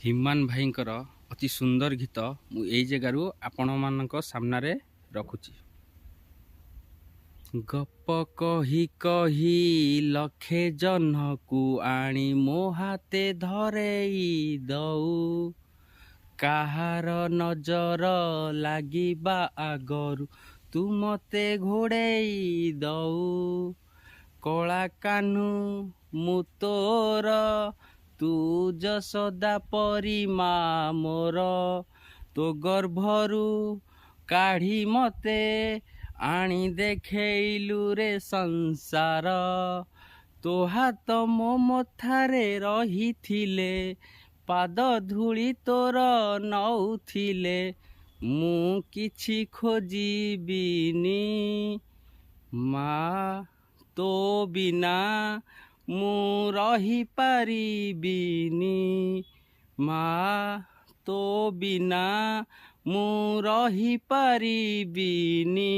हिमान भाईंकर अति सुंदर गीत मु एई जगारू आपण मानक सामनारे रखुची। गप कही कही लखे जह्नकु आणी मो हाते धरेई दऊ, काहार नजर लागिबा आगरु तू मते घोड़ेई दऊ। कला कान्हू मु तोर तू जसोदा परी मा मोर, तो गर्भरू काढ़ी मते आणी देखैलु रे संसार। तो हाथ मो मथारे रहिथिले पाद धूली तोर नौथिले, मु किछि खोजिबिनी मा तो बिना मु रही पारिबिनी, मा तो बिना मु रही पारिबिनी।